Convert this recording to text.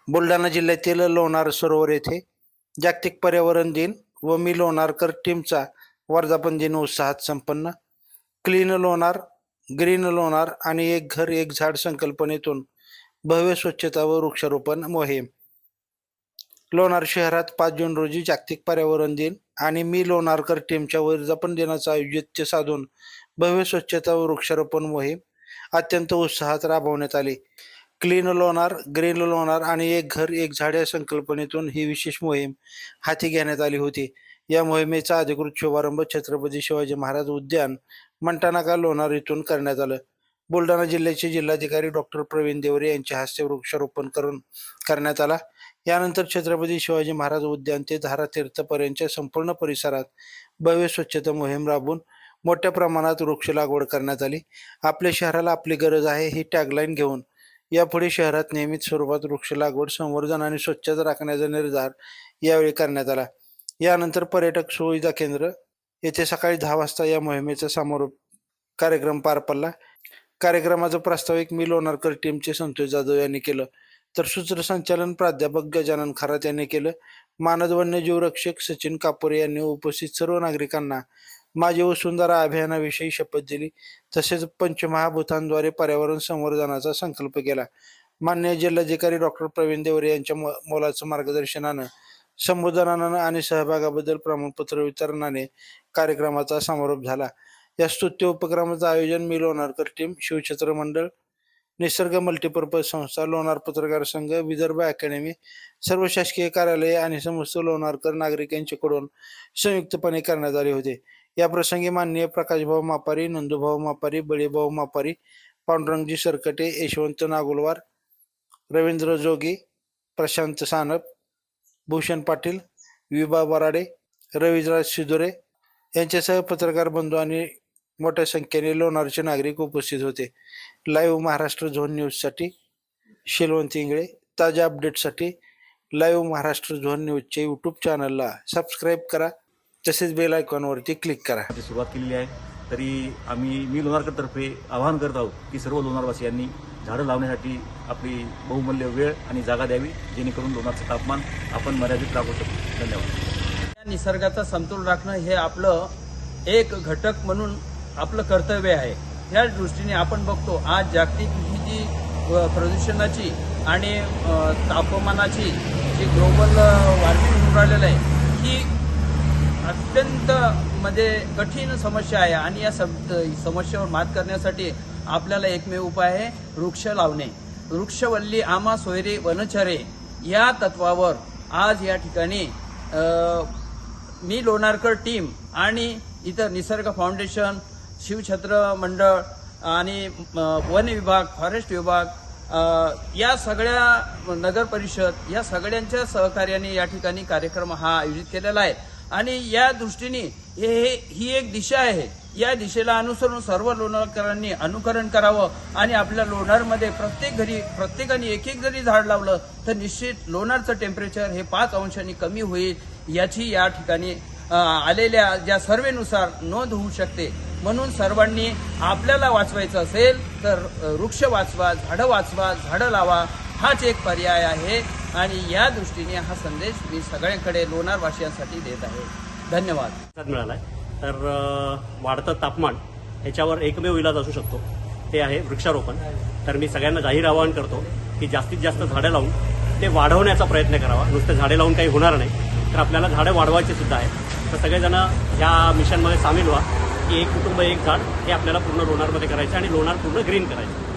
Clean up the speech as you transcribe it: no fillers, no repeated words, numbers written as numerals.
बुलढाणा जिल्ह्यातील लोणार सरोवर येथे जागतिक पर्यावरण दिन व मी लोणारकर टीमचा वर्धापन दिन उत्साहात संपन्न. क्लीन लोणार, ग्रीन लोणार आणि एक घर एक झाड संकल्पनेतून भव्य स्वच्छता व वृक्षारोपण मोहीम. लोणार शहरात 5 जून रोजी जागतिक पर्यावरण दिन आणि मी लोणारकर टीमच्या वर्धापन दिनाचं औचित्य साधून भव्य स्वच्छता व वृक्षारोपण मोहीम अत्यंत उत्साहात राबवण्यात आली. क्लीन लोणार, ग्रीन लोणार आणि एक घर एक झाड या संकल्पनेतून ही विशेष मोहीम हाती घेण्यात आली होती. या मोहिमेचा अधिकृत शुभारंभ छत्रपती शिवाजी महाराज उद्यान, मंठानाका, लोणार येथून करण्यात आलं. बुलढाणा जिल्ह्याचे जिल्हाधिकारी डॉक्टर प्रवीण देवरे यांच्या हस्ते वृक्षारोपण करण्यात आला. यानंतर छत्रपती शिवाजी महाराज उद्यान ते धारातीर्थपर्यंतच्या संपूर्ण परिसरात भव्य स्वच्छता मोहीम राबवून मोठ्या प्रमाणात वृक्ष लागवड करण्यात आली. आपल्या शहराला आपली गरज आहे ही टॅगलाईन घेऊन यापुढे शहरात नियमित स्वरूपात वृक्ष लागवड, संवर्धन आणि स्वच्छता राखण्याचा निर्धार यावेळी करण्यात आला. यानंतर पर्यटक सुविधा केंद्र येथे सकाळी 10 वाजता या मोहिमेचा समारोप कार्यक्रम पार पडला. कार्यक्रमाचं प्रास्ताविक मी लोणारकर टीमचे संतोष जाधव यांनी केलं, तर सूत्रसंचालन प्राध्यापक गजानन खरात यांनी केलं. मानद वन्यजीव रक्षक सचिन कापोरे यांनी उपस्थित सर्व नागरिकांना माझी वसुंधरा अभियानाविषयी शपथ दिली. तसेच पंचमहाभूतांद्वारे पर्यावरण संवर्धनाचा संकल्प केला. माननीय जिल्हाधिकारी डॉक्टर प्रवीण देवरे यांच्या मोलाचं मार्गदर्शनानं, संबोधनानं आणि सहभागाबद्दल प्रमाणपत्र वितरणाने कार्यक्रमाचा समारोप झाला. या स्तुत्य उपक्रमाचं आयोजन मी लोणारकर टीम, शिवछत्र मंडळ, निसर्ग मल्टीपर्पज संस्था, लोणार पत्रकार संघ, विदर्भ अकॅडमी, सर्व शासकीय कार्यालये आणि समस्त लोणारकर नागरिक यांच्याकडून संयुक्तपणे करण्यात आले होते. या प्रसंगी माननीय प्रकाशभाऊ मापारी, नंदूभाऊ मापारी, बळीभाऊ मापारी, पांडुरंगजी सरकटे, यशवंत नागुलवार, रवींद्र जोगी, प्रशांत सानप, भूषण पाटील, विभा बराडे, रविराज सिदुरे यांच्यासह पत्रकार बंधू आणि मोठ्या संख्येने लोणारचे नागरिक उपस्थित होते. लाईव्ह महाराष्ट्र झोन न्यूजसाठी शिलवंत इंगळे. ताज्या अपडेटसाठी लाईव्ह महाराष्ट्र झोन न्यूजच्या यूट्यूब चॅनलला सबस्क्राईब करा, तसेच बेल आयकॉनवरती क्लिक करा. सुरुवात केलेली आहे. तरी मी लोणारकरतर्फे आवाहन करत आहोत की सर्व लोणारवासियांनी झाडं लावण्यासाठी आपली बहुमूल्य वेळ आणि जागा द्यावी, जेणेकरून लोणारचं तापमान आपण मर्यादित राखू शकतो. धन्यवाद. निसर्गाचा समतोल राखणं हे आपलं एक घटक म्हणून आपलं कर्तव्य आहे. या दृष्टीने आपण बघतो आज जागतिक ही जी प्रदूषणाची आणि तापमानाची जी ग्लोबल वॉर्मिंग होऊन राहिलेलं आहे ही अत्यंत कठीण समस्या आहे. आणि या समस्येवर मात करण्यासाठी आपल्याला एकमेव उपाय आहे वृक्ष लावणे. वृक्षवल्ली आम्हा सोयरे वनचरे या तत्वावर आज या ठिकाणी मी लोणारकर टीम आणि इतर निसर्ग फाउंडेशन, शिवछत्र मंडळ आणि वन विभाग, फॉरेस्ट विभाग या सगळ्या नगर परिषद या सगळ्यांच्या सहकार्याने या ठिकाणी कार्यक्रम हा आयोजित केलेला आहे. आणि या दृष्टीने ही एक दिशा आहे. या दिशेला अनुसरून सर्व लोणारकरांनी अनुकरण करावं आणि आपल्या लोणारमध्ये प्रत्येक घरी प्रत्येकाने एक जरी झाड लावलं तर निश्चित लोणारचं टेम्परेचर हे 5 अंशांनी कमी होईल, याची या ठिकाणी आलेल्या ज्या सर्वेनुसार नोंद होऊ शकते. म्हणून सर्वांनी आपल्याला वाचवायचं असेल तर वृक्ष वाचवा, झाडं वाचवा, झाडं लावा हाच एक पर्याय आहे. आणि या दृष्टीने हा संदेश मी सगळ्यांकडे लोणारवासियांसाठी देत आहे. धन्यवाद. मिळाला तर वाढतं तापमान याच्यावर एकमेव इलाज असू शकतो, ते आहे वृक्षारोपण. तर मी सगळ्यांना जाहीर आवाहन करतो की जास्तीत जास्त झाडं लावून ते वाढवण्याचा प्रयत्न करावा. नुसतं झाडे लावून काही होणार नाही, तर आपल्याला झाडं वाढवायची सुद्धा आहे. तर सगळेजण ह्या मिशनमध्ये सामील व्हा की एक कुटुंब एक झाड हे आपल्याला पूर्ण लोणारमध्ये करायचं आणि लोणार पूर्ण ग्रीन करायचं.